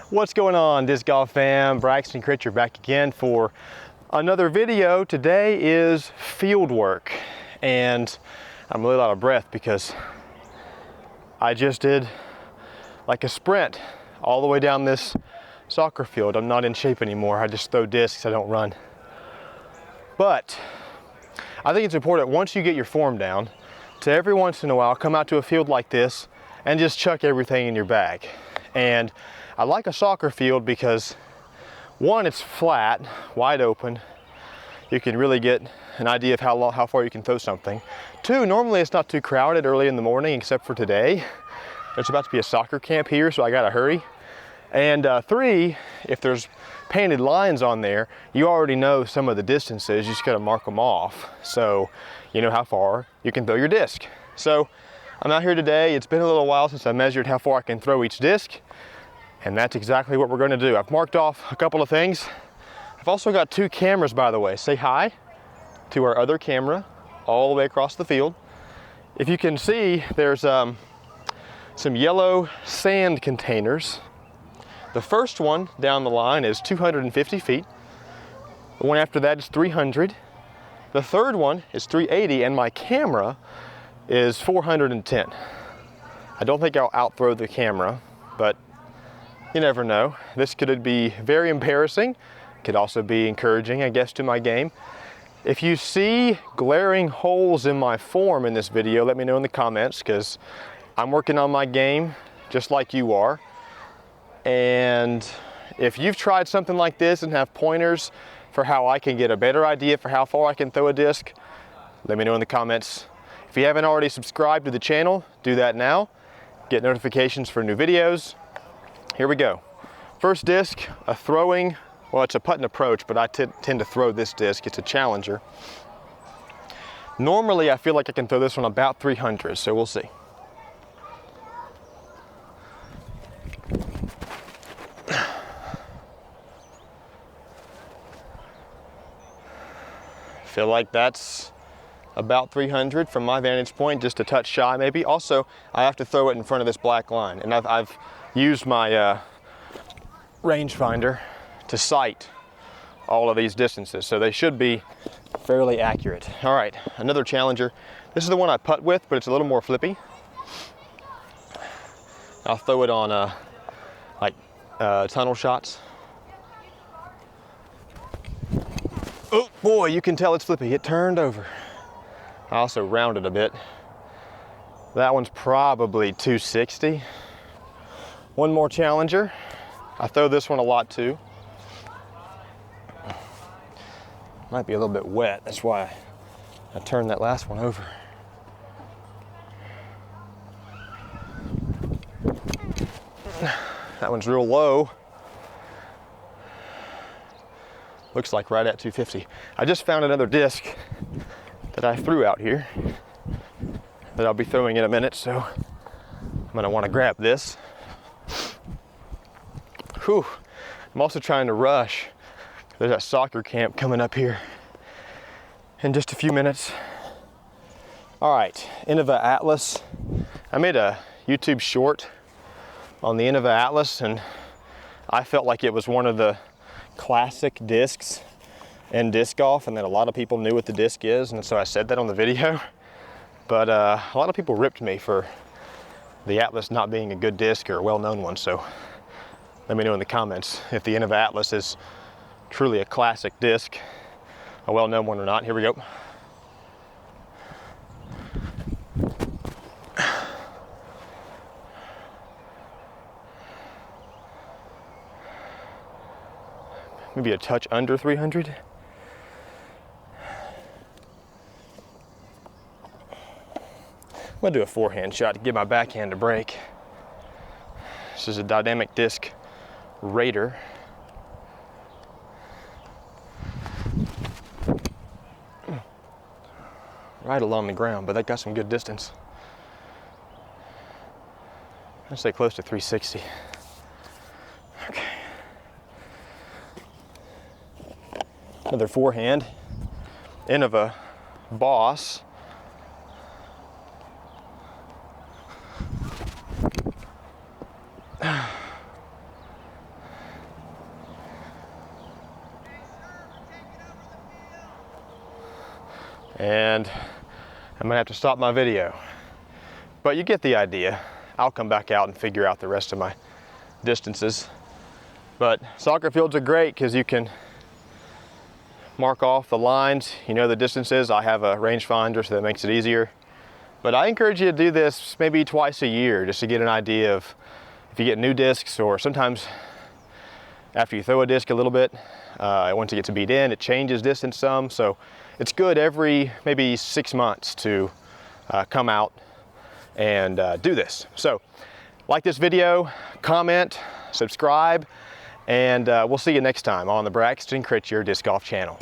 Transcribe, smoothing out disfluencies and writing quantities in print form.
What's going on, disc golf fam? Braxton Critcher back again for another video. Today is field work, and I'm really out of breath because I just did like a sprint all the way down this soccer field. I'm not in shape anymore. I just throw discs, I don't run. But I think it's important once you get your form down to every once in a while come out to a field like this and just chuck everything in your bag. And I like a soccer field because one, it's flat, wide open. You can really get an idea of how far you can throw something. Two, normally it's not too crowded early in the morning except for today. There's about to be a soccer camp here, so I gotta hurry. And three, if there's painted lines on there, you already know some of the distances, you just gotta mark them off. So you know how far you can throw your disc. So I'm out here today. It's been a little while since I measured how far I can throw each disc, and that's exactly what we're gonna do. I've marked off a couple of things. I've also got two cameras, by the way. Say hi to our other camera all the way across the field. If you can see, there's some yellow sand containers. The first one down the line is 250 feet. The one after that is 300. The third one is 380, and my camera is 410. I don't think I'll outthrow the camera, but you never know. This could be very embarrassing. Could also be encouraging, I guess, to my game. If you see glaring holes in my form in this video, let me know in the comments, because I'm working on my game just like you are. And if you've tried something like this and have pointers for how I can get a better idea for how far I can throw a disc, let me know in the comments. If you haven't already subscribed to the channel, do that now. Get notifications for new videos. Here we go. First disc, a throwing, well, it's a putt and approach, but I tend to throw this disc. It's a challenger. Normally, I feel like I can throw this one about 300, so we'll see. Feel like that's about 300 from my vantage point, just a touch shy maybe. Also, I have to throw it in front of this black line, and I've used my rangefinder to sight all of these distances, so they should be fairly accurate. All right, another challenger. This is the one I putt with, but it's a little more flippy. I'll throw it on tunnel shots. Oh boy, you can tell it's flippy. It turned over. I also rounded a bit. That one's probably 260. One more challenger. I throw this one a lot too. Might be a little bit wet. That's why I turned that last one over. That one's real low. Looks like right at 250. I just found another disc that I threw out here that I'll be throwing in a minute, so I'm gonna wanna grab this. Whew. I'm also trying to rush. There's that soccer camp coming up here in just a few minutes. All right, Innova Atlas. I made a YouTube short on the Innova Atlas, and I felt like it was one of the classic discs in disc golf, and that a lot of people knew what the disc is, and so I said that on the video. But a lot of people ripped me for the Atlas not being a good disc or a well-known one, so let me know in the comments if the Innova Atlas is truly a classic disc, a well-known one or not. Here we go. Maybe a touch under 300. I'm gonna do a forehand shot to give my backhand a break. This is a dynamic disc Raider. Right along the ground, but that got some good distance. I'd say close to 360. Okay. Another forehand. Innova Boss. and I'm gonna have to stop my video. But you get the idea. I'll come back out and figure out the rest of my distances. But soccer fields are great because you can mark off the lines, you know the distances. I have a rangefinder, so that makes it easier. But I encourage you to do this maybe twice a year just to get an idea of if you get new discs, or sometimes after you throw a disc a little bit, once it gets beat in, it changes distance some. So it's good every maybe 6 months to come out and do this. So like this video, comment, subscribe, and we'll see you next time on the Braxton Critcher Disc Golf channel.